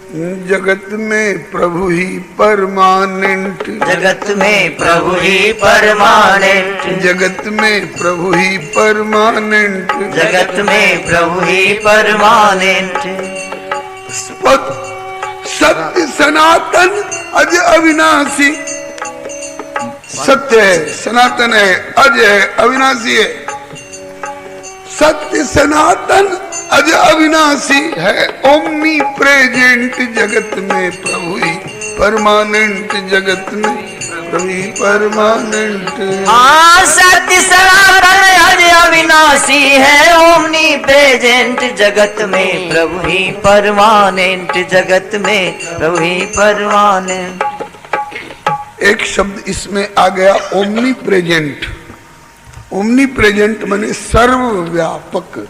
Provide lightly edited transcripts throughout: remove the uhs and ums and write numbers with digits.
जगत में प्रभु ही परमानेंट, जगत में प्रभु ही परमानेंट, जगत में प्रभु ही परमानेंट, जगत में प्रभु ही परमानेंट। सत्य सनातन अज अविनाशी, सत्य है, सनातन है, अज है, अविनाशी है। सत्य सनातन अज अविनाशी है, ओमनी प्रेजेंट जगत में प्रभु ही परमानेंट, जगत में प्रभु ही परमानेंट। हाँ, सत्य सनातन अज अविनाशी है, ओमनी प्रेजेंट जगत में प्रभु ही परमानेंट, जगत में प्रभु ही परमानेंट। एक शब्द इसमें आ गया ओमनी प्रेजेंट। ओमनी प्रेजेंट माने सर्वव्यापक,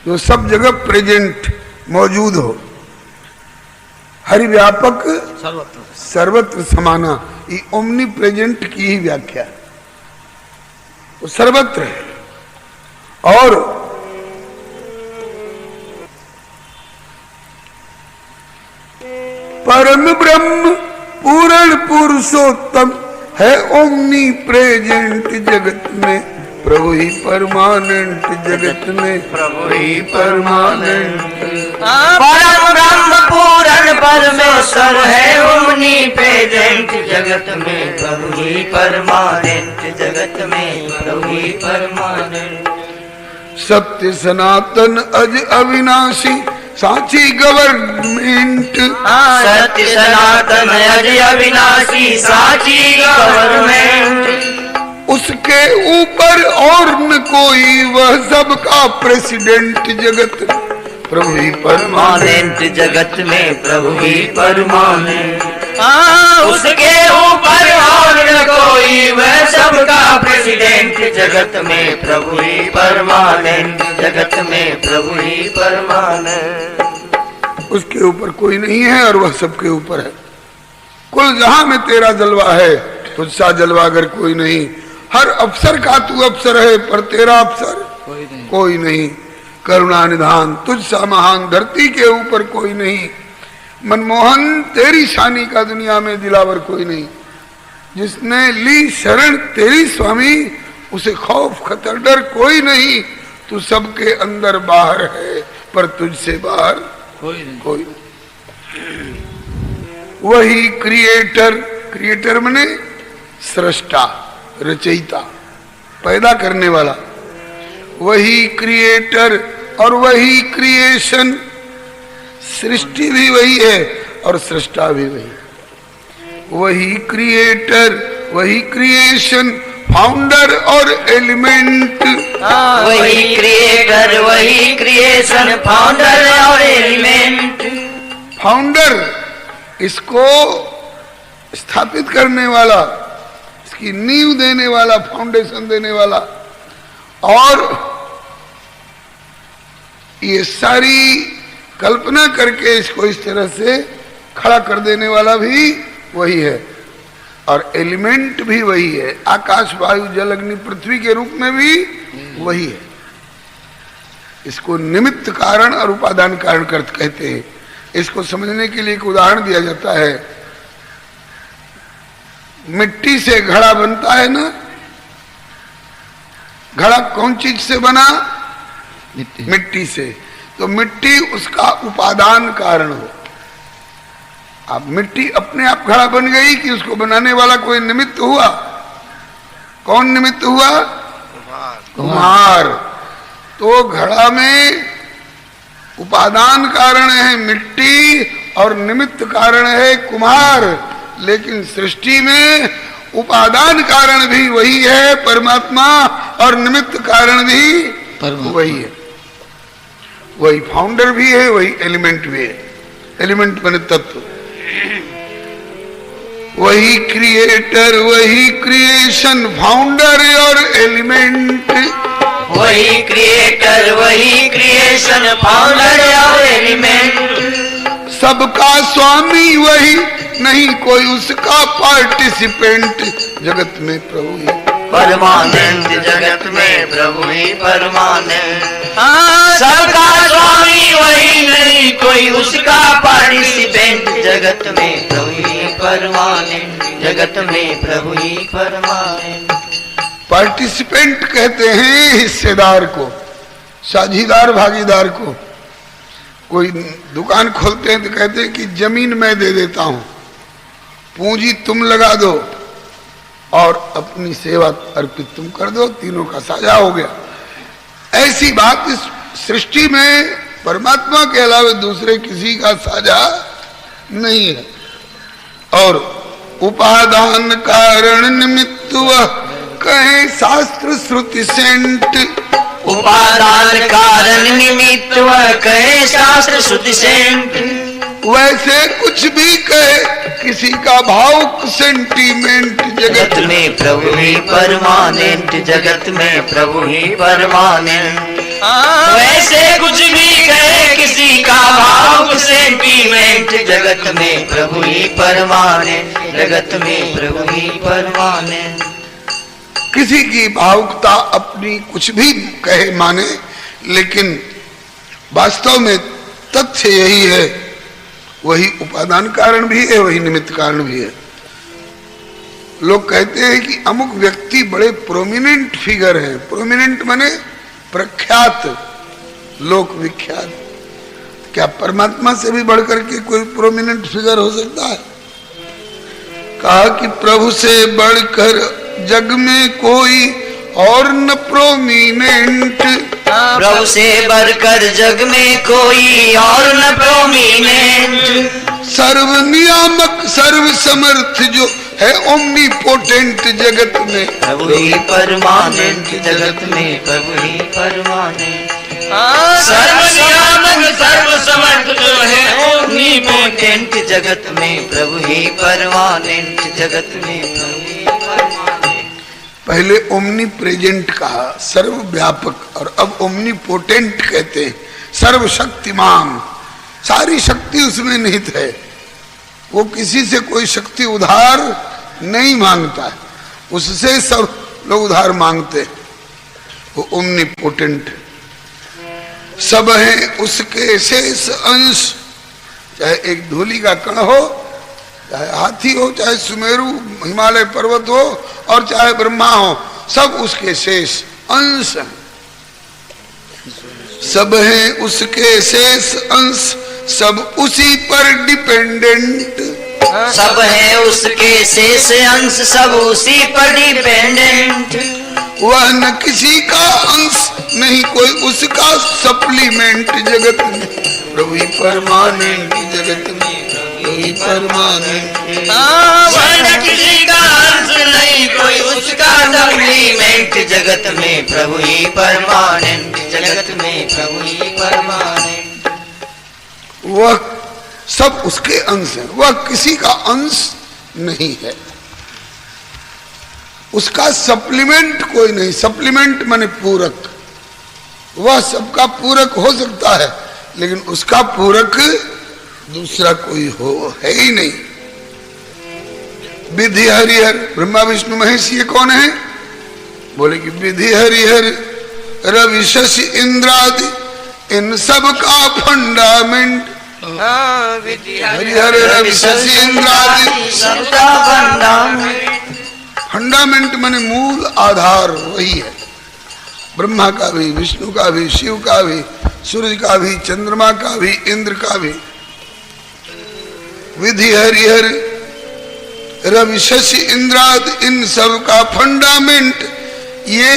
जो सब जगह प्रेजेंट मौजूद हो। हरि व्यापक सर्वत्र समाना, ये ओमनी प्रेजेंट की ही व्याख्या है। वो सर्वत्र है और परम ब्रह्म पूर्ण पुरुषोत्तम है, ओमनी प्रेजेंट जगत में प्रभु ही परमानेंट, जगत में प्रभु ही परमानेंट। परम ब्रह्म पूर्ण परमेश्वर है, ओमनी प्रेजेंट जगत में प्रभु ही परमानेंट, जगत में प्रभु ही परमानेंट। सत्य सनातन अज अविनाशी साची गवर्नमेंट, सत्य सनातन अज अविनाशी साची गवर्नमेंट। उसके ऊपर और न कोई, वह सबका प्रेसिडेंट जगत प्रभु ही परमानेंट, जगत में प्रभु ही परमानेंट। उसके ऊपर और न कोई, वह सबका प्रेसिडेंट जगत में प्रभु ही परमानेंट, जगत में प्रभु ही परमानेंट। उसके ऊपर कोई नहीं है और वह सबके ऊपर है। कुल जहां में तेरा जलवा है, तुझसा जलवा अगर कोई नहीं। हर अफसर का तू अफसर है, पर तेरा अफसर कोई नहीं। करुणा निधान तुझसा महान धरती के ऊपर कोई नहीं। मनमोहन तेरी शानी का दुनिया में दिलावर कोई नहीं। जिसने ली शरण तेरी स्वामी, उसे खौफ खतर डर कोई नहीं। तू सबके अंदर बाहर है, पर तुझसे बाहर कोई नहीं। वही क्रिएटर, क्रिएटर माने सृष्टा, रचयिता, पैदा करने वाला। वही क्रिएटर और वही क्रिएशन, सृष्टि भी वही है और सृष्टा भी वही। वही क्रिएटर, वही क्रिएशन, फाउंडर और एलिमेंट। वही क्रिएटर, वही क्रिएशन, फाउंडर और एलिमेंट। फाउंडर, इसको स्थापित करने वाला, इसकी नींव देने वाला, फाउंडेशन देने वाला, और ये सारी कल्पना करके इसको इस तरह से खड़ा कर देने वाला भी वही है। और एलिमेंट भी वही है, आकाश वायु जल अग्नि पृथ्वी के रूप में भी वही है। इसको निमित्त कारण और उपादान कारण कहते हैं। इसको समझने के लिए एक उदाहरण दिया जाता है। मिट्टी से घड़ा बनता है ना, घड़ा कौन चीज से बना? मिट्टी से। तो मिट्टी उसका उपादान कारण हो। अब मिट्टी अपने आप घड़ा बन गई कि उसको बनाने वाला कोई निमित्त हुआ? कौन निमित्त हुआ? कुम्हार। तो घड़ा में उपादान कारण है मिट्टी और निमित्त कारण है कुम्हार, लेकिन सृष्टि में उपादान कारण भी वही है परमात्मा और निमित्त कारण भी वही है। वही फाउंडर भी है, वही एलिमेंट भी है। एलिमेंट बने तत्व। वही क्रिएटर, वही क्रिएशन, फाउंडर और एलिमेंट। वही क्रिएटर, वही क्रिएशन, फाउंडर और एलिमेंट। सबका स्वामी वही, नहीं कोई उसका पार्टिसिपेंट। जगत में प्रभु ही परमानंद जगत में प्रभु ही परमानंद। सबका स्वामी वही नहीं कोई उसका पार्टिसिपेंट जगत में प्रभु ही परमानंद जगत में प्रभु ही परमानंद। पार्टिसिपेंट कहते हैं हिस्सेदार को, साझीदार भागीदार को। कोई दुकान खोलते हैं तो कहते हैं कि जमीन मैं दे देता हूं, पूंजी तुम लगा दो और अपनी सेवा अर्पित तुम कर दो, तीनों का साझा हो गया। ऐसी बात इस सृष्टि में परमात्मा के अलावा दूसरे किसी का साझा नहीं है। और उपादान कारण निमित्त वह कहे शास्त्र श्रुति सेंट, उपादान कारण निमित्त वह कहे शास्त्र श्रुति सेंट। वैसे कुछ भी कहे किसी का भावुक सेंटीमेंट जगत में प्रभु ही परमानेंट जगत में प्रभु ही परमानेंट। वैसे कुछ भी कहे किसी का भावुक सेंटीमेंट जगत में प्रभु ही परमानेंट जगत में प्रभु ही परमानेंट। किसी की भावुकता अपनी कुछ भी कहे माने, लेकिन वास्तव में तथ्य यही है, वही उपादान कारण भी है, वही निमित्त कारण भी है। लोग कहते हैं कि अमुक व्यक्ति बड़े प्रोमिनेंट फिगर हैं। प्रोमिनेंट माने प्रख्यात, लोक विख्यात। क्या परमात्मा से भी बढ़कर के कोई प्रोमिनेंट फिगर हो सकता है? कहा कि प्रभु से बढ़कर जग में कोई और न प्रोमिनेंट, प्रभु से बढ़कर जग में कोई और न प्रोमिनेंट। सर्व नियामक सर्व समर्थ जो है ओमनीपोटेंट जगत में प्रभु ही परमानेंट जगत में प्रभु ही परमानेंट। सर्व नियामक सर्व समर्थ जो है ओमनीपोटेंट जगत में प्रभु ही परमानेंट जगत में प्रभु ही परमानेंट। पहले ओमनी प्रेजेंट कहा, सर्वव्यापक, और अब ओमनीपोटेंट कहते हैं, सर्वशक्तिमान। सारी शक्ति उसमें निहित है। वो किसी से कोई शक्ति उधार नहीं मांगता है, उससे सब लोग उधार मांगते हैं। वो ओमनीपोटेंट। सब है उसके शेष अंश, चाहे एक धूलि का कण हो, चाहे हाथी हो, चाहे सुमेरु हिमालय पर्वत हो, और चाहे ब्रह्मा हो, सब उसके शेष अंश हैं। सब है उसके शेष अंश, सब उसी पर डिपेंडेंट। सब है उसके शेष अंश, सब उसी पर डिपेंडेंट। वह न किसी का अंश नहीं कोई उसका सप्लीमेंट जगत में प्रभु ही परमानेंट जगत में प्रभु ही परमानेंट। वह न किसी का अंश नहीं कोई उसका सप्लीमेंट जगत में प्रभु ही परमानेंट जगत में प्रभु ही परमानेंट। वह सब उसके अंश है, वह किसी का अंश नहीं है, उसका सप्लीमेंट कोई नहीं। सप्लीमेंट माने पूरक। वह सबका पूरक हो सकता है, लेकिन उसका पूरक दूसरा कोई है ही नहीं। विधि हरिहर, ब्रह्मा विष्णु महेश, ये कौन है? बोले कि विधि हरिहर रवि शशि इंद्रादि, इन सब का फंडामेंट। हरिहर रवि शशि इंद्रादि सबका फंडामेंट। फंडामेंट माने मूल आधार वही है। ब्रह्मा का भी, विष्णु का भी, शिव का भी, सूर्य का भी, चंद्रमा का भी, इंद्र का भी। विधि हरिहर रवि शशि इंद्राद, इन सब का फंडामेंट। ये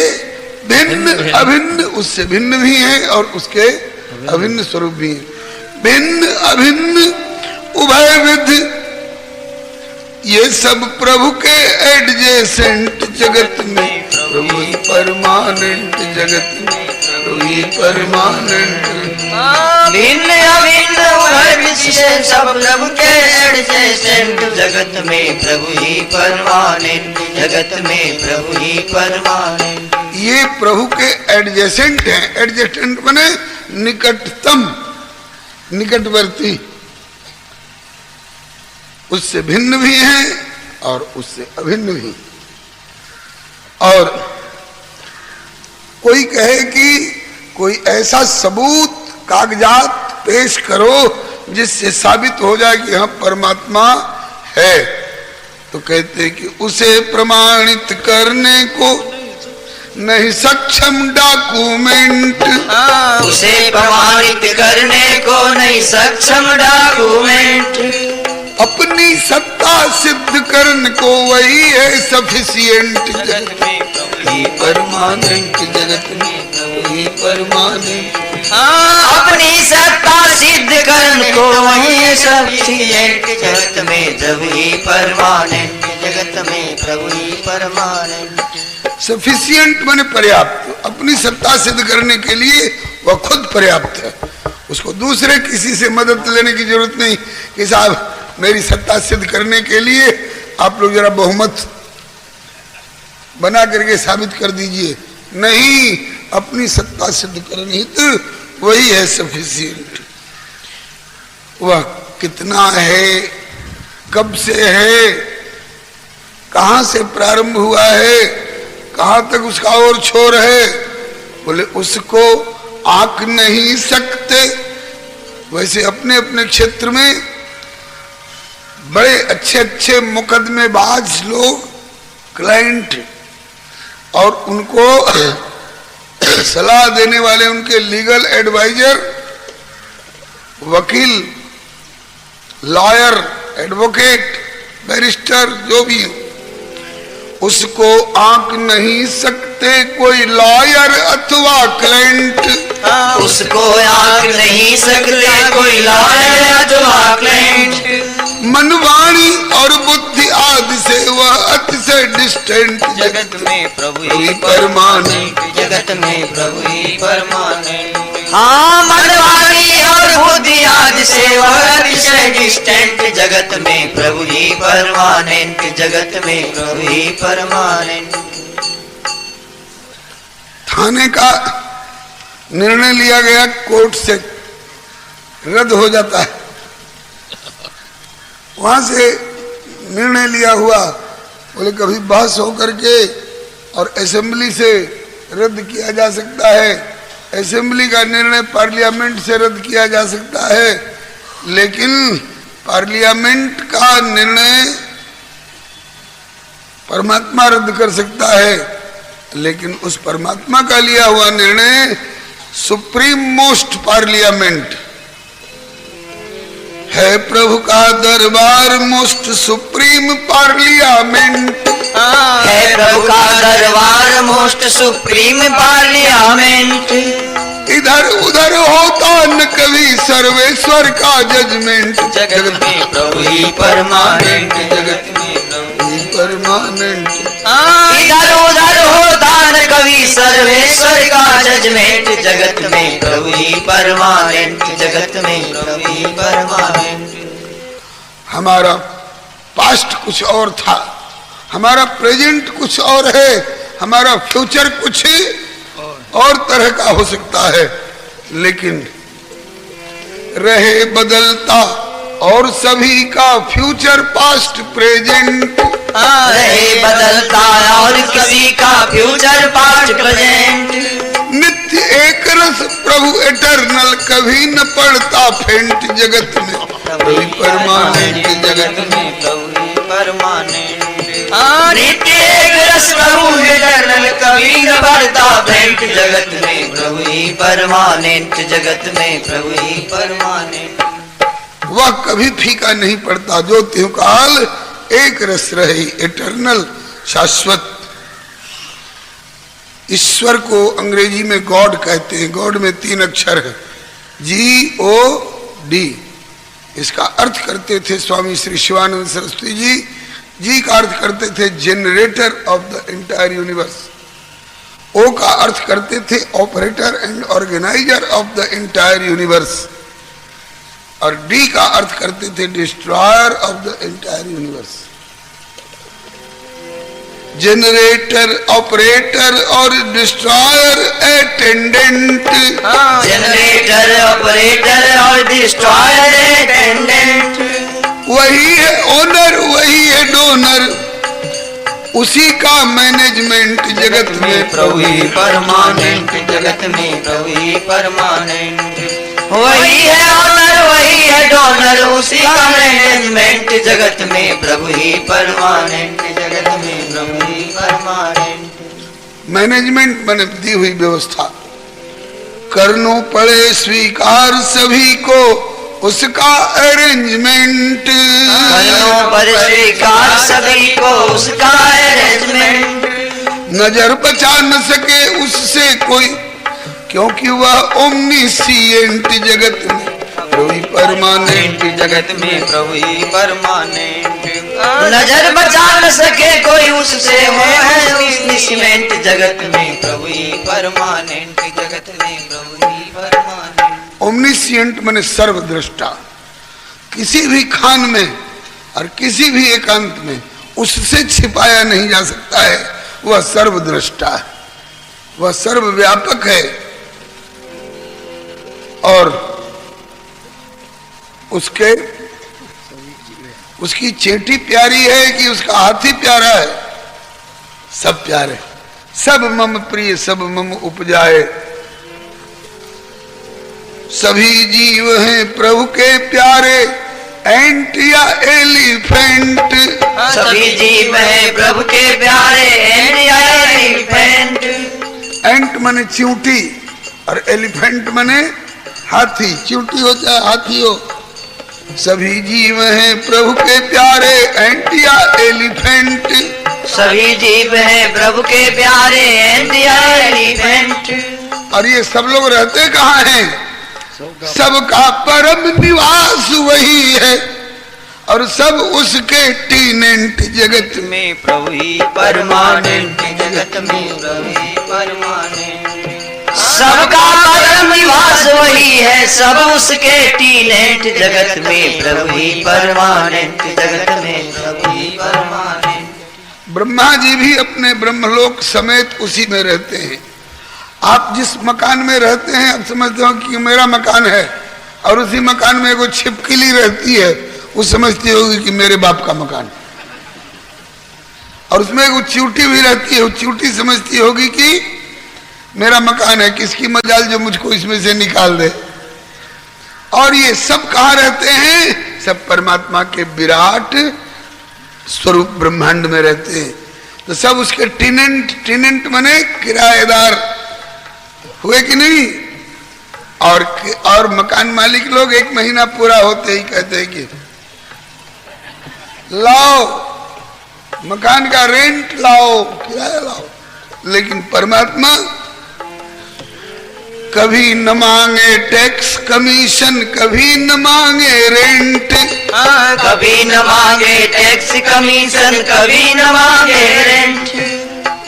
भिन्न अभिन्न उससे भिन्न भी है और उसके अभिन्न स्वरूप भी है। भिन्न अभिन्न उभय विधि, ये सब प्रभु के एडजेसेंट जगत में प्रभु ही परमानेंट जगत में प्रभु ही परमानेंट। भिन्न अभिन्न उभय विधि सब प्रभु के एडजेसेंट जगत में प्रभु ही परमानेंट जगत में प्रभु ही परमानेंट। ये प्रभु के एडजेसेंट हैं। एडजेसेंट बने निकटतम, निकटवर्ती। उससे भिन्न भी हैं और उससे अभिन्न भी। और कोई कहे कि कोई ऐसा सबूत कागजात पेश करो जिससे साबित हो जाए कि हाँ परमात्मा है, तो कहते हैं कि उसे प्रमाणित करने को नहीं सक्षम डॉक्यूमेंट, उसे प्रमाणित करने को नहीं सक्षम डॉक्यूमेंट, अपनी सत्ता सिद्ध करने को वही है सफिशिएंट। जगत में परमानेंट, जगत में वही परमानेंट, अपनी सत्ता सिद्ध करने को वही सफिशिएंट, जगत में जब ही परमानेंट, जगत में प्रभु ही परमानेंट। सफिशिएंट माने पर्याप्त, अपनी सत्ता सिद्ध करने के लिए वह खुद पर्याप्त है, उसको दूसरे किसी से मदद लेने की जरूरत नहीं कि साहब मेरी सत्ता सिद्ध करने के लिए आप लोग जरा बहुमत बना करके साबित कर दीजिए, नहीं, अपनी सत्ता सिद्ध करनी तो वही है सफिशिएंट। वह कितना है, कब से है, कहां से प्रारंभ हुआ है, कहां तक उसका और छोर है, बोले उसको आंक नहीं सकते। वैसे अपने अपने क्षेत्र में बड़े अच्छे अच्छे मुकदमेबाज लोग, क्लाइंट और उनको सलाह देने वाले उनके लीगल एडवाइजर, वकील, लॉयर, एडवोकेट, बैरिस्टर जो भी हो, उसको आंक नहीं सकते कोई लॉयर अथवा क्लाइंट, उसको आंक नहीं सकते कोई लॉयर अथवा क्लाइंट, मनवाणी और बुद्धि आदि से वह अतिशय डिस्टेंट, जगत में प्रभु ही परमानेंट, जगत में प्रभु ही परमानेंट। हाँ, मनवाणी और बुद्धि आदि से वह अतिशय डिस्टेंट, जगत में प्रभु ही परमानेंट, जगत में प्रभु ही परमानेंट। थाने का निर्णय लिया गया कोर्ट से रद्द हो जाता है, वहां से निर्णय लिया हुआ बोले कभी बहस होकर के और असेंबली से रद्द किया जा सकता है, असेंबली का निर्णय पार्लियामेंट से रद्द किया जा सकता है, लेकिन पार्लियामेंट का निर्णय परमात्मा रद्द कर सकता है, लेकिन उस परमात्मा का लिया हुआ निर्णय सुप्रीम मोस्ट पार्लियामेंट है, प्रभु का दरबार मोस्ट सुप्रीम पार्लियामेंट है, प्रभु का दरबार मोस्ट सुप्रीम पार्लियामेंट। इधर उधर होता न कभी सर्वेश्वर का जजमेंट, जगत में प्रभु ही परमानेंट, जगत में प्रभु ही परमानेंट। इधर उधर होता न कभी सर्वेश्वर का जजमेंट, जगत में प्रभु ही परमानेंट, जगत में प्रभु ही परमानेंट। हमारा पास्ट कुछ और था, हमारा प्रेजेंट कुछ और है, हमारा फ्यूचर कुछ और तरह का हो सकता है, लेकिन रहे बदलता और सभी का फ्यूचर पास्ट प्रेजेंट, रहे बदलता और सभी का फ्यूचर पास्ट प्रेजेंट। नित्य एक रस प्रभु एटर्नल कभी न पड़ता फेंट, जगत में प्रभु परमानेंट, जगत में प्रभु परमानेंट। नित्य एक रस प्रभु एटर्नल कभी न पड़ता फेंट, जगत में प्रभु ही परमानेंट, जगत में प्रभु ही परमानेंट। वह कभी फीका नहीं पड़ता जो त्यों काल एक रस रहे, इटर्नल, शाश्वत। ईश्वर को अंग्रेजी में गॉड कहते हैं, गॉड में 3 अक्षर है, GOD। इसका अर्थ करते थे स्वामी श्री शिवानंद सरस्वती जी। जी का अर्थ करते थे generator of the entire universe, O का अर्थ करते थे operator and organiser of the entire universe, और डी का अर्थ करते थे destroyer of the entire universe. Generator, operator और डिस्ट्रॉयर अटेंडेंट, जनरेटर, ऑपरेटर और डिस्ट्रॉयर अटेंडेंट। वही है ओनर, वही है डोनर, उसी का मैनेजमेंट जगत में प्रभु ही परमानेंट, जगत में प्रभु ही परमानेंट। वही है ऑनर, वही है डोनर, उसी का मैनेजमेंट जगत में प्रभु ही परमानेंट, जगत में प्रभु ही परमानेंट। मैनेजमेंट मैंने दी हुई व्यवस्था, करनो पड़े स्वीकार सभी को उसका अरेंजमेंट, करनो पड़े स्वीकार सभी को उसका अरेंजमेंट। नजर बचा न सके उससे कोई, क्योंकि वह ओमनिसिएंट जगत में प्रभु ही परमानेंट, जगत में प्रभु ही परमानेंट। नजर बचा न सके कोई उससे, वो है ओमनिसिएंट जगत में प्रभु ही परमानेंट, जगत में प्रभु ही परमानेंट। ओमनिसिएंट माने सर्वद्रष्टा, किसी भी खान में और किसी भी एकांत में उससे छिपाया नहीं जा सकता है। वह सर्वद्रष्टा है, वह सर्वव्यापक है। और उसकी चेटी प्यारी है कि उसका हाथी प्यारा है। सब प्यारे, सब मम प्रिय, सब मम उपजाए। सभी जीव हैं प्रभु के प्यारे, एंट या एलिफेंट। सभी जीव हैं प्रभु के प्यारे, एंट या एलिफेंट। एंट माने चींटी और एलिफेंट माने हाथी। चींटी हो चाहे हाथी हो, सभी जीव हैं प्रभु के प्यारे, एंट या एलिफेंट। सभी जीव हैं प्रभु के प्यारे, एंट या एलिफेंट। और ये सब लोग रहते कहाँ हैं? सबका परम निवास वही है, और सब उसके टीनेंट जगत में प्रभु ही परमानेंट, जगत में प्रभु ही परमानेंट। सबका परम निवास वही है, सब उसके टीनेंट जगत में प्रभु ही परमानेंट, जगत में प्रभु ही परमानेंट। ब्रह्मा जी भी अपने ब्रह्मलोक समेत उसी में रहते हैं। आप जिस मकान में रहते हैं, आप समझते हो कि मेरा मकान है, और उसी मकान में कोई छिपकली रहती है, वो समझती होगी कि मेरे बाप का मकान। और उसमें वो चींटी भी रहती है, वो चींटी समझती होगी कि मेरा मकान है, किसकी मजाल जो मुझको इसमें से निकाल दे। और ये सब कहाँ रहते हैं? सब परमात्मा के विराट स्वरूप ब्रह्मांड में रहते हैं। तो सब उसके टीनेंट माने किराएदार हुए कि नहीं? और मकान मालिक लोग एक महीना पूरा होते ही कहते हैं कि लाओ मकान का रेंट लाओ, किराया लाओ। लेकिन परमात्मा कभी न मांगे टैक्स कमीशन, कभी न मांगे रेंट। कभी न मांगे टैक्स कमीशन, कभी न मांगे रेंट।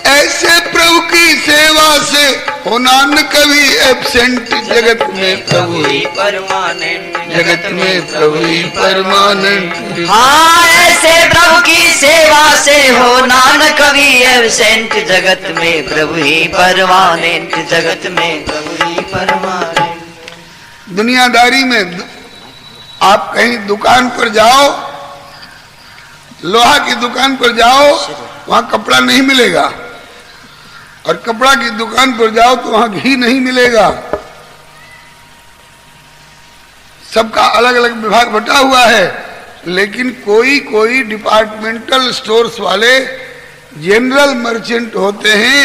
ऐसे प्रभु की सेवा से होना न कभी एब्सेंट, जगत में प्रभु ही परमानेंट, जगत में प्रभु ही परमानेंट। हाँ, ऐसे प्रभु की सेवा से होना न कभी एब्सेंट, जगत में प्रभु ही परमानेंट, जगत में प्रभु ही परमानेंट। दुनियादारी में आप कहीं दुकान पर जाओ, लोहा की दुकान पर जाओ, वहां कपड़ा नहीं मिलेगा। और कपड़ा की दुकान पर जाओ तो वहां घी नहीं मिलेगा। सबका अलग अलग विभाग बटा हुआ है। लेकिन कोई डिपार्टमेंटल स्टोर्स वाले जनरल मर्चेंट होते हैं,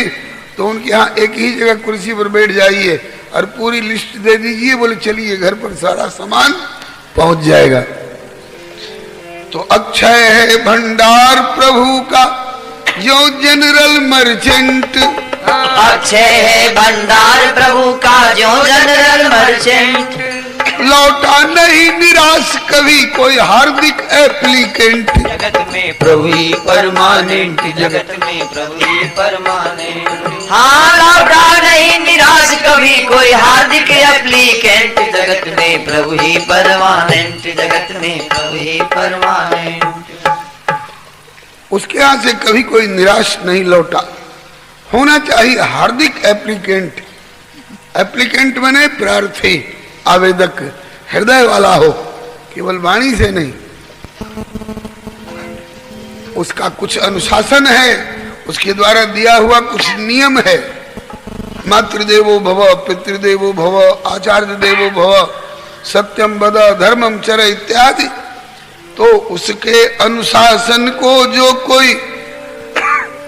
तो उनके यहाँ एक ही जगह कुर्सी पर बैठ जाइए और पूरी लिस्ट दे दीजिए, बोले चलिए घर पर सारा सामान पहुंच जाएगा। तो अक्षय है भंडार प्रभु का जो जनरल मर्चेंट। अक्षय है भंडार प्रभु का जो जनरल मर्चेंट। लौटा नहीं निराश कभी कोई हार्दिक एप्लीकेंट, जगत में प्रभु ही परमानेंट, जगत में प्रभु ही परमानेंट। हाँ, लौटा नहीं निराश कभी कोई हार्दिक एप्लीकेंट, जगत में प्रभु ही परमानेंट, जगत में प्रभु ही परमानेंट। उसके यहाँ से कभी कोई निराश नहीं लौटा। होना चाहिए हार्दिक एप्लीकेंट। एप्लीकेंट बने प्रार्थी, आवेदक, हृदय वाला हो, केवल वाणी से नहीं। उसका कुछ अनुशासन है, उसके द्वारा दिया हुआ कुछ नियम है। मातृदेवो भव, पितृदेवो भव, आचार्य देवो भव, सत्यम वद, धर्मम चर इत्यादि। तो उसके अनुशासन को जो कोई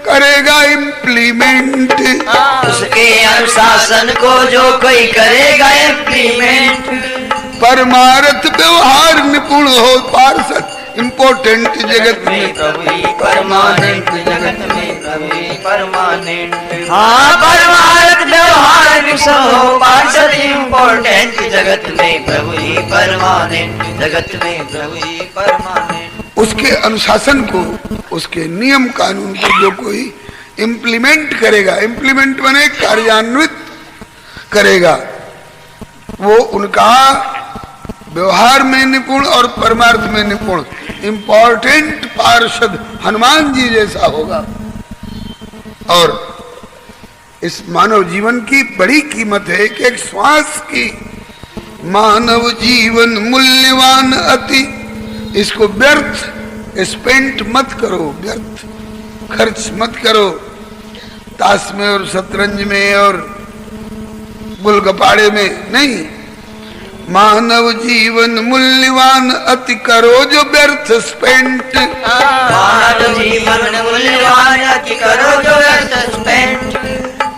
करेगा इम्प्लीमेंट, उसके अनुशासन को जो कोई करेगा इम्प्लीमेंट, परमार्थ व्यवहार निपुण हो पार्षद, इम्पोर्टेंट जगत में प्रभु ही परमानेंट, जगत में प्रभु ही परमानेंट। हाँ, परमार्थ व्यवहार निपुण हो पार्षद, इम्पोर्टेंट जगत में प्रभु ही परमानेंट, जगत में प्रभु ही परमानेंट। उसके अनुशासन को, उसके नियम कानून को जो कोई इम्प्लीमेंट करेगा, इम्प्लीमेंट माने कार्यान्वित करेगा, वो उनका व्यवहार में निपुण और परमार्थ में निपुण, इंपॉर्टेंट पार्षद हनुमान जी जैसा होगा। और इस मानव जीवन की बड़ी कीमत है कि एक श्वास की, मानव जीवन मूल्यवान अति, इसको व्यर्थ स्पेंट मत करो, व्यर्थ खर्च मत करो ताश में और शतरंज में और गुलगपाड़े में नहीं। मानव जीवन मूल्यवान अति करो जो व्यर्थ स्पेंट, मानव जीवन मूल्यवान अति करो जो व्यर्थ स्पेंट।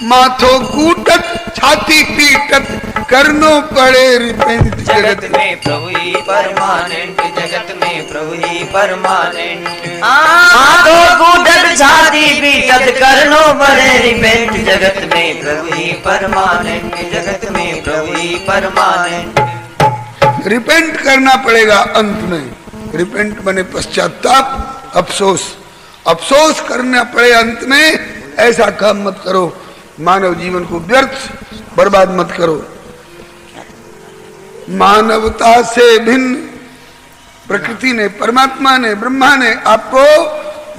माथो कूटत छाती पीटत करनो पड़े रिपेंट, जगत में प्रभु ही परमानेंट, जगत में प्रभु ही परमानेंट। माथो कूटत छाती पीटत करनो पड़े रिपेंट, जगत में प्रभु ही परमानेंट, जगत में प्रभु ही परमानेंट। रिपेंट करना पड़ेगा अंत में। रिपेंट बने पश्चाताप, अफसोस, अफसोस करना पड़े अंत में। ऐसा काम मत करो, मानव जीवन को व्यर्थ बर्बाद मत करो। मानवता से भिन्न प्रकृति ने, परमात्मा ने, ब्रह्मा ने आपको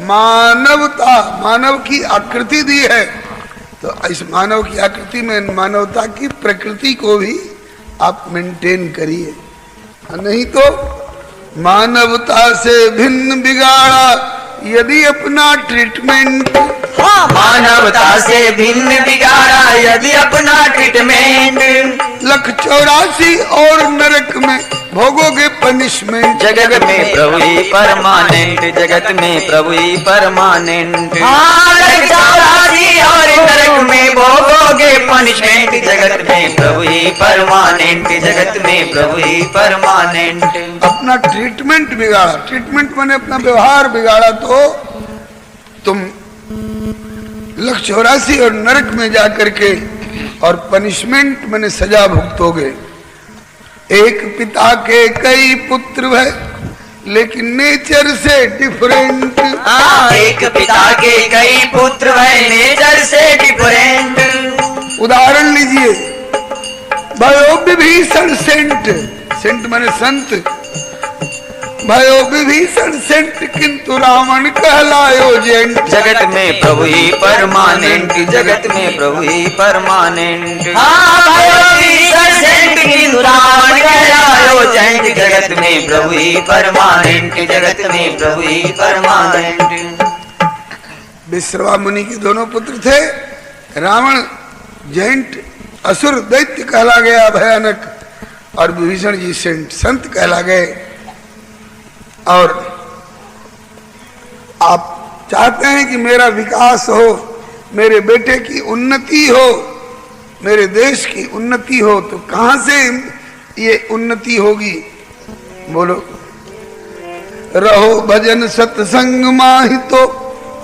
मानवता, मानव की आकृति दी है। तो इस मानव की आकृति में मानवता की प्रकृति को भी आप मेंटेन करिए, नहीं तो मानवता से भिन्न बिगाड़ा यदि अपना ट्रीटमेंट, मानवता से भिन्न बिगाड़ा यदि अपना ट्रीटमेंट, 184 और नरक में भोगोगे पनिशमेंट, जगत में प्रभु ही परमानेंट, जगत में प्रभु ही परमानेंट। 184 और नरक में भोगोगे पनिशमेंट, जगत में प्रभु ही परमानेंट, जगत में प्रभु ही परमानेंट। अपना ट्रीटमेंट बिगाड़ा, ट्रीटमेंट माने अपना व्यवहार बिगाड़ा तो तुम 184 और नरक में जाकर के और पनिशमेंट माने सजा भुगतोगे। एक पिता के कई पुत्र है लेकिन नेचर से डिफरेंट, एक पिता के कई पुत्र है नेचर से डिफरेंट। उदाहरण लीजिए, भयो विभीषण सेंट, सेंट माने संत, भयो विभीषण सेंट किंतु रावण कहलायो जेंट, जगत में प्रभु ही परमानेंट, जगत में प्रभु ही परमानेंट। भयो विभीषण सेंट किंतु रावण कहलायो जेंट, जगत में प्रभु ही परमानेंट, जगत में प्रभु ही परमानेंट। विश्रवा मुनि के दोनों पुत्र थे, रावण जेंट असुर दैत्य कहला गया भयानक, और विभीषण जी सेंट संत कहला गए। और आप चाहते हैं कि मेरा विकास हो, मेरे बेटे की उन्नति हो, मेरे देश की उन्नति हो, तो कहां से ये उन्नति होगी? बोलो, रहो भजन सत्संग माहि तो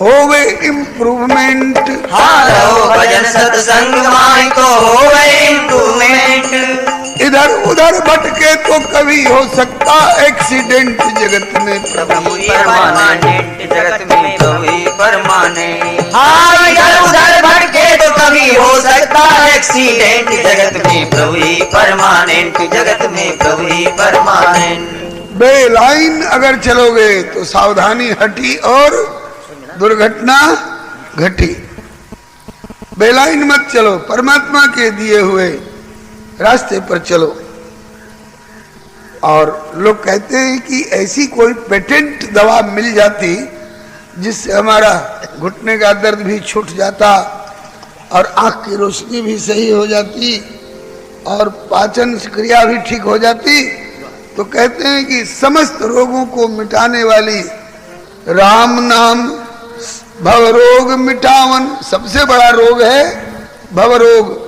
होवे इम्प्रूवमेंट, रहो भजन सत्संग माहि तो होवे इम्प्रूवमेंट। इधर उधर भटके तो कभी हो सकता एक्सीडेंट, जगत में प्रभु ही परमानेंट, जगत में प्रभु ही परमानेंट। इधर उधर भटके तो कभी हो सकता एक्सीडेंट, जगत में प्रभु ही परमानेंट, जगत में प्रभु ही परमानेंट। बेलाइन अगर चलोगे तो सावधानी हटी और दुर्घटना घटी। बेलाइन मत चलो, परमात्मा के दिए हुए रास्ते पर चलो। और लोग कहते हैं कि ऐसी कोई पेटेंट दवा मिल जाती जिससे हमारा घुटने का दर्द भी छूट जाता और आंख की रोशनी भी सही हो जाती और पाचन क्रिया भी ठीक हो जाती। तो कहते हैं कि समस्त रोगों को मिटाने वाली राम नाम भव रोग मिटावन, सबसे बड़ा रोग है भव रोग।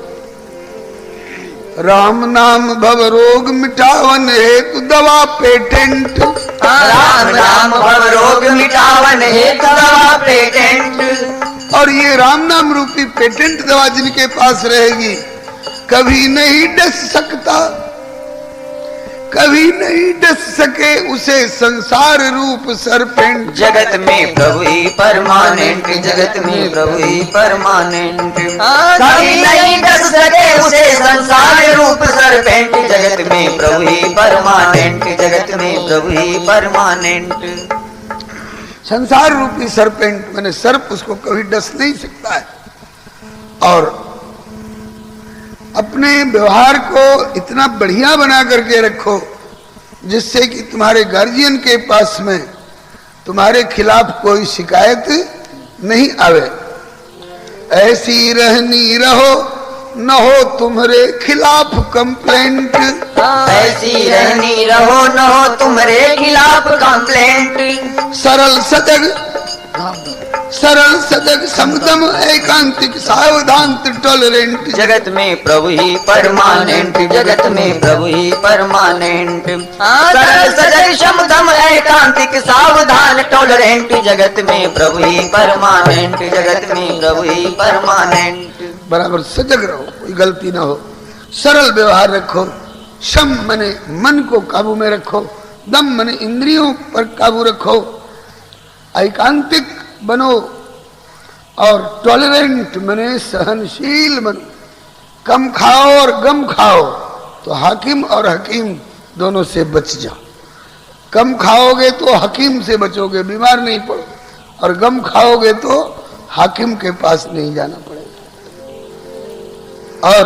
राम नाम भव रोग मिटावन हेतु दवा पेटेंट। राम नाम भव रोग मिटावन हेतु दवा पेटेंट। और ये राम नाम रूपी पेटेंट दवा जिनके पास रहेगी कभी नहीं डस सकता, कभी नहीं डस सके उसे संसार रूप सरपेंट। जगत में प्रभु ही परमानेंट, जगत में प्रभु ही परमानेंट। कभी नहीं डस सके उसे संसार रूप सरपेंट। जगत में प्रभु ही परमानेंट, जगत में प्रभु ही परमानेंट। संसार रूपी सरपेंट मैंने सर्प उसको कभी डस नहीं सकता है। और अपने व्यवहार को इतना बढ़िया बना करके रखो जिससे कि तुम्हारे गार्जियन के पास में तुम्हारे खिलाफ कोई शिकायत नहीं आवे। ऐसी रहनी रहो न हो तुम्हारे खिलाफ कंप्लेंट। ऐसी रहनी रहो न हो तुम्हारे खिलाफ कंप्लेंट। सरल सजग समदम एकांतिक सावधान टॉलरेंट। जगत में प्रभु ही परमानेंट, जगत में प्रभु ही परमानेंट। सरल सजग समदम एकांतिक सावधान टॉलरेंट। जगत में प्रभु ही परमानेंट, जगत में प्रभु ही परमानेंट। बराबर सजग रहो, कोई गलती ना हो, सरल व्यवहार रखो, शम मने मन को काबू में रखो, दम मने इंद्रियों पर काबू रखो, एकांतिक बनो और टॉलरेंट मने सहनशील बनो। कम खाओ और गम खाओ तो हाकिम और हकीम दोनों से बच जाओ। कम खाओगे तो हकीम से बचोगे, बीमार नहीं पड़ो, और गम खाओगे तो हाकिम के पास नहीं जाना पड़ेगा। और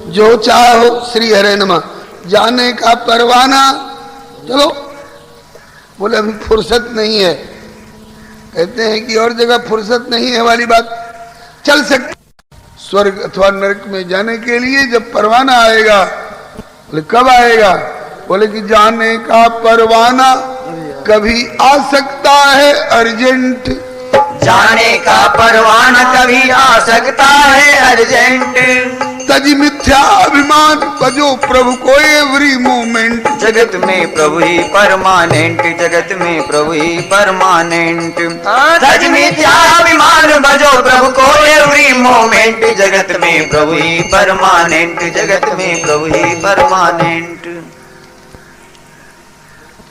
जो चाहो श्री हरे नमः जाने का परवाना। चलो बोले अभी फुर्सत नहीं है, कहते हैं कि और जगह फुर्सत नहीं है वाली बात चल सकती। स्वर्ग अथवा नरक में जाने के लिए जब परवाना आएगा, बोले कब आएगा? बोले कि जाने का परवाना कभी आ सकता है अर्जेंट। जाने का परवाना कभी आ सकता है अर्जेंट। तज मिथ्या अभिमान बजो प्रभु को एवरी मोमेंट। जगत में प्रभु ही परमानेंट, जगत में प्रभु ही परमानेंट। तज मिथ्या अभिमान बजो प्रभु को एवरी मोमेंट। जगत में प्रभु ही परमानेंट, जगत में प्रभु ही परमानेंट।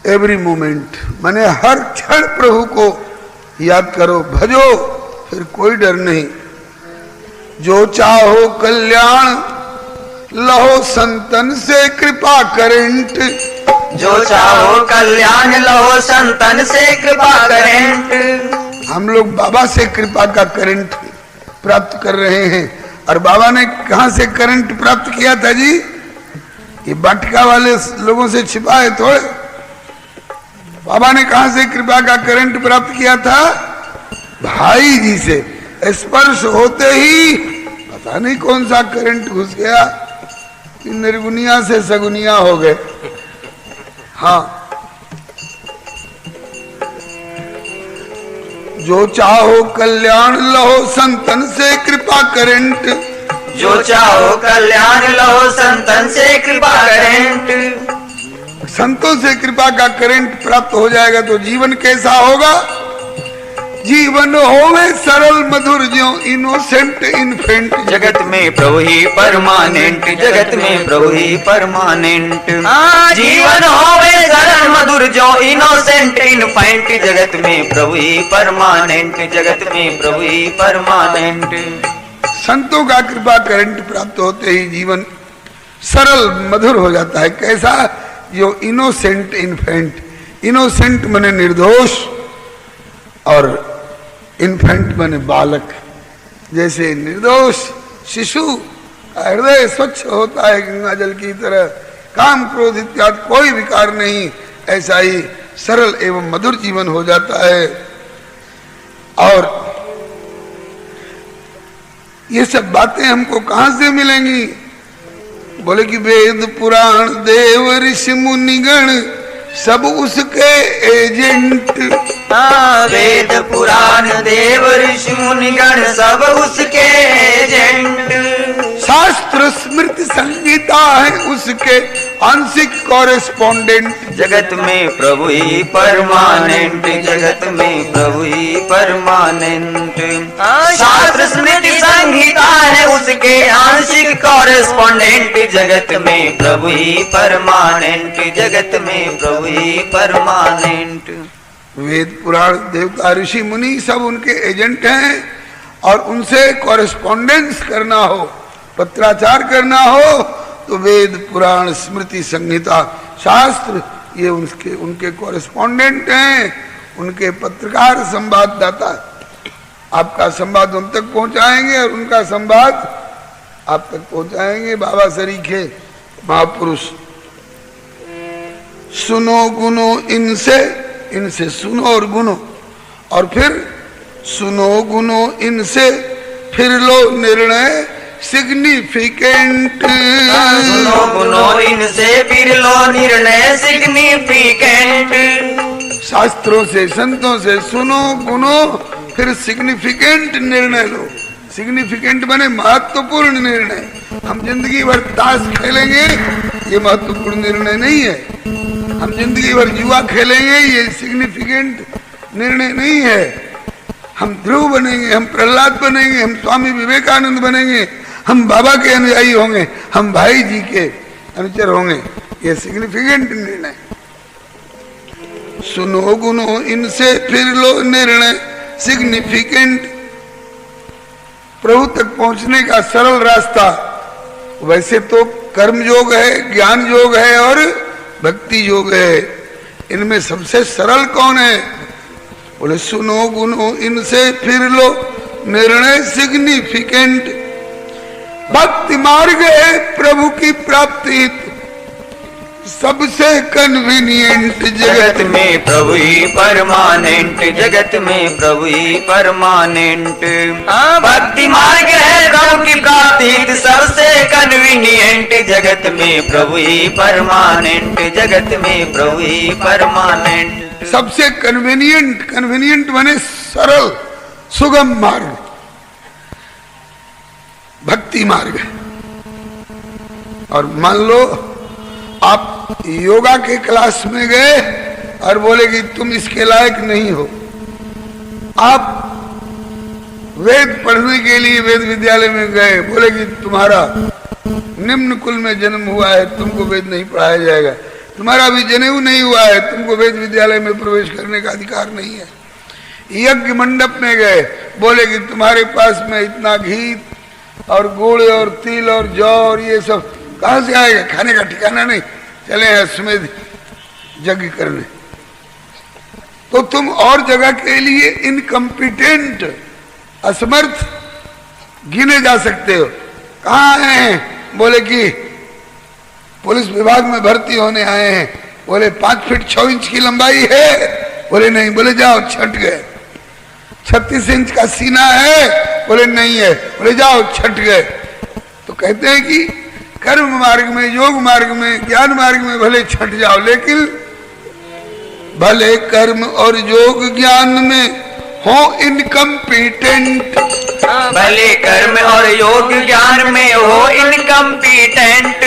एवरी मोमेंट माने हर क्षण प्रभु को याद करो, भजो, फिर कोई डर नहीं। जो चाहो कल्याण लहो संतन से कृपा करेंट। जो चाहो कल्याण लहो संतन से कृपा करेंट। हम लोग बाबा से कृपा का करंट प्राप्त कर रहे हैं। और बाबा ने कहां से करंट प्राप्त किया था जी? ये बाटका वाले लोगों से छिपा है थोड़े। बाबा ने कहां से कृपा का करंट प्राप्त किया था? भाई जी से। स्पर्श होते ही पता नहीं कौन सा करंट घुस गया कि निर्गुनिया से सगुनिया हो गए। हाँ, जो चाहो कल्याण लहो संतन से कृपा करंट। जो चाहो कल्याण लहो संतन से कृपा करेंट। संतों से कृपा का करंट प्राप्त हो जाएगा तो जीवन कैसा होगा? जीवन होवे सरल मधुर ज्यों इनोसेंट इन्फेंट। जगत में प्रभु ही परमानेंट, जगत में प्रभु ही परमानेंट। जीवन होवे सरल मधुर ज्यों इनोसेंट इन्फेंट। जगत में प्रभु ही परमानेंट, जगत में प्रभु ही परमानेंट। संतों का कृपा करंट प्राप्त होते ही जीवन सरल मधुर हो जाता है। कैसा? जो इनोसेंट इन्फेंट। इनोसेंट माने निर्दोष और इन्फेंट माने बालक। जैसे निर्दोष शिशु का हृदय स्वच्छ होता है गंगा जल की तरह, काम क्रोध इत्यादि कोई विकार नहीं, ऐसा ही सरल एवं मधुर जीवन हो जाता है। और ये सब बातें हमको कहां से मिलेंगी? बोले कि वेद पुराण देव ऋषि मुनिगण सब उसके एजेंट। वेद पुराण देव ऋषि मुनिगण सब उसके एजेंट। शास्त्र स्मृति संगीता है उसके आंशिक कॉरेस्पॉन्डेंट। जगत में प्रभु ही परमानेंट, जगत में प्रभु ही परमानेंट। शास्त्र स्मृति संहिता है उसके आंशिक कॉरेस्पॉन्डेंट। जगत में प्रभु ही परमानेंट, जगत में प्रभु ही परमानेंट। वेद पुराण देवता ऋषि मुनि सब उनके एजेंट हैं और उनसे कॉरेस्पॉन्डेंस करना हो, पत्राचार करना हो तो वेद पुराण स्मृति संहिता शास्त्र ये उनके कॉरेस्पॉन्डेंट हैं, उनके पत्रकार संवाददाता। आपका संवाद उन तक पहुंचाएंगे और उनका संवाद आप तक पहुंचाएंगे। बाबा सरीखे महापुरुष, सुनो गुनो इनसे, इनसे सुनो और गुनो, और फिर सुनो गुनो इनसे फिर लो निर्णय सिग्निफिकेंट। सुनो गुनो इनसे फिर लो निर्णय सिग्निफिकेंट। शास्त्रों से संतों से सुनो गुनो फिर सिग्निफिकेंट निर्णय लो। सिग्निफिकेंट बने महत्वपूर्ण निर्णय। हम जिंदगी भर ताश खेलेंगे ये महत्वपूर्ण निर्णय नहीं है। हम जिंदगी भर जुआ खेलेंगे ये सिग्निफिकेंट निर्णय नहीं है। हम ध्रुव बनेंगे, हम प्रहलाद बनेंगे, हम स्वामी विवेकानंद बनेंगे, हम बाबा के अनुयायी होंगे, हम भाई जी के अनुचर होंगे, ये सिग्निफिकेंट निर्णय। सुनो गुनो इनसे फिर लो निर्णय सिग्निफिकेंट। प्रभु तक पहुंचने का सरल रास्ता वैसे तो कर्म योग है, ज्ञान योग है और भक्ति योग है। इनमें सबसे सरल कौन है? बोले सुनो गुनो इनसे फिर लो निर्णय सिग्निफिकेंट। भक्ति मार्ग है प्रभु की प्राप्ति सबसे कन्वीनियंट। जगत में प्रभु ही परमानेंट, जगत में प्रभु ही परमानेंट। भक्ति मार्ग है प्रभु की प्राप्ति सबसे कन्वीनियंट। जगत में प्रभु ही परमानेंट, जगत में प्रभु ही परमानेंट। सबसे कन्वीनियंट, कन्वीनियंट बने सरल सुगम मार्ग भक्ति मार्ग है। और मान लो आप योगा के क्लास में गए और बोले कि तुम इसके लायक नहीं हो। आप वेद पढ़ने के लिए वेद विद्यालय में गए, बोले कि तुम्हारा निम्न कुल में जन्म हुआ है, तुमको वेद नहीं पढ़ाया जाएगा। तुम्हारा भी जनेऊ नहीं हुआ है, तुमको वेद विद्यालय में प्रवेश करने का अधिकार नहीं है। यज्ञ मंडप में गए, बोले कि तुम्हारे पास में इतना घी और गुड़ और तिल और जौ और ये सब कहां से आएगा, खाने का ठिकाना नहीं, चले अश्वमेध यज्ञ करने। तो तुम और जगह के लिए इनकम्पिटेंट, असमर्थ गिने जा सकते हो। कहाँ आए हैं? बोले कि पुलिस विभाग में भर्ती होने आए हैं। बोले 5 फीट 6 इंच की लंबाई है? बोले नहीं। बोले जाओ, छट गए। 36 इंच का सीना है? बोले नहीं है। बोले जाओ, छट गए। तो कहते हैं कि कर्म मार्ग में, योग मार्ग में, ज्ञान मार्ग में भले छट जाओ, लेकिन भले कर्म और योग ज्ञान में हो इनकम्पिटेंट। भले कर्म और योग ज्ञान में हो इनकम्पिटेंट।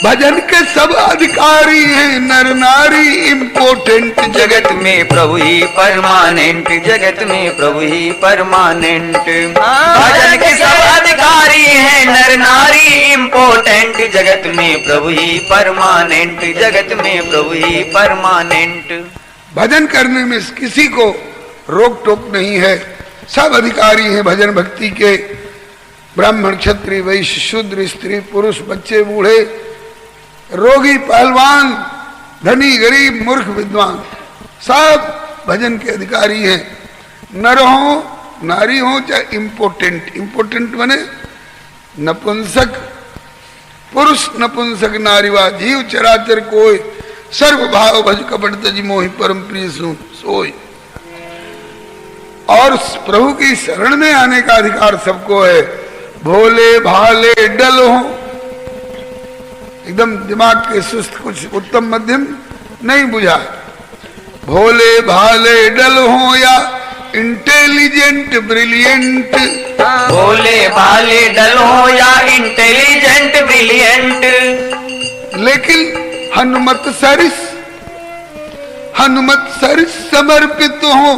भजन के सब अधिकारी हैं नर नारी इम्पोर्टेंट। जगत में प्रभु ही परमानेंट, जगत में प्रभु ही परमानेंट। भजन के सब अधिकारी हैं नर नारी इम्पोर्टेंट। जगत में प्रभु ही परमानेंट, जगत में प्रभु ही परमानेंट। भजन करने में किसी को रोक टोक नहीं है, सब अधिकारी हैं भजन भक्ति के। ब्राह्मण क्षत्रिय वैश्य शूद्र स्त्री पुरुष बच्चे बूढ़े रोगी पहलवान धनी गरीब मूर्ख विद्वान सब भजन के अधिकारी हैं। नर हो नारी हो चाहे इम्पोर्टेंट, इम्पोर्टेंट बने नपुंसक पुरुष नपुंसक नारीवा जीव चराचर कोई सर्व भाव भज कपट तज मोहि परम प्रिय सोई। और प्रभु की शरण में आने का अधिकार सबको है। भोले भाले डल हो, एकदम दिमाग के सुस्त, कुछ उत्तम मध्यम नहीं बुझा। भोले भाले डल हो या इंटेलिजेंट ब्रिलियंट, भोले भाले डल हो या इंटेलिजेंट ब्रिलियंट, लेकिन हनुमत सरिस समर्पित हो,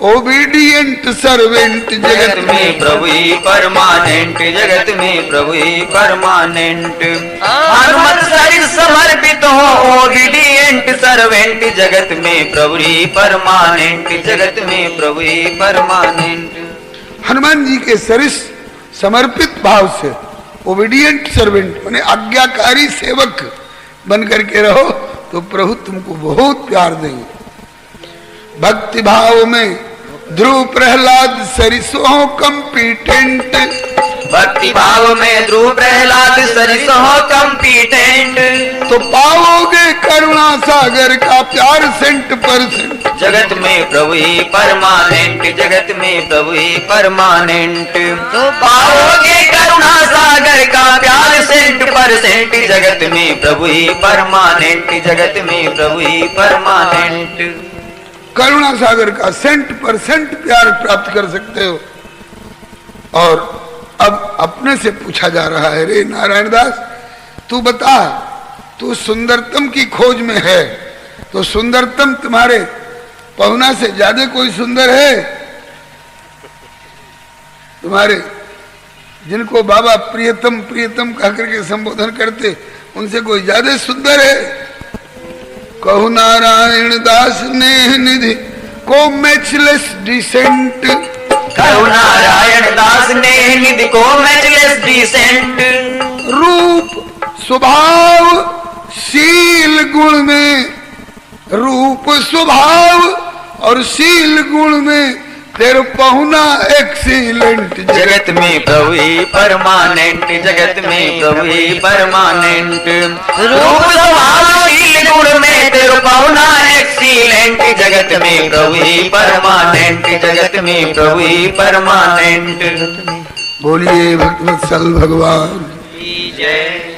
ओबीडियंट सर्वेंट जगत में प्रभु ही परमानेंट, जगत में प्रभु ही परमानेंट। हनुमत सरिस समर्पित हो, ओबीडियंट सर्वेंट, जगत में प्रभु ही परमानेंट, जगत में प्रभु ही परमानेंट। हनुमान जी के सरिस समर्पित भाव से ओबीडियंट सर्वेंट माने आज्ञाकारी सेवक बन करके रहो तो प्रभु तुमको बहुत प्यार देंगे। भक्ति भाव में ध्रुव प्रहलाद सरिसो कंपीटेंट, भक्ति भाव में ध्रुव प्रहलाद सरिसो कंपीटेंट, तो पाओगे करुणा सागर का प्यार 100%। जगत में प्रभु ही परमानेंट, जगत में प्रभु ही परमानेंट, तो पाओगे करुणा सागर का प्यार 100%, जगत में प्रभु ही परमानेंट, जगत में प्रभु ही परमानेंट। करुणा सागर का 100% प्यार प्राप्त कर सकते हो। और अब अपने से पूछा जा रहा है, रे नारायण दास तू बता, तू सुंदरतम की खोज में है, तो सुंदरतम तुम्हारे पहुना से ज्यादा कोई सुंदर है? तुम्हारे जिनको बाबा प्रियतम प्रियतम कहकर के संबोधन करते, उनसे कोई ज्यादा सुंदर है? कहु नारायण दास नेह निधि को मैचलेस डिसेंट, कहु नारायण दास नेह निधि को मैचलेस डिसेंट, रूप स्वभाव शील गुण में, रूप स्वभाव और शील गुण में तेरे पहुना एक्सीलेंट, जगत में प्रभु ही परमानेंट, जगत में प्रभु ही परमानेंट, रूप स्वभाव शील गुण में तेरे पहुना एक्सीलेंट, जगत में प्रभु ही परमानेंट, जगत में प्रभु ही परमानेंट। बोलिए भक्तवत्सल भगवान की जय।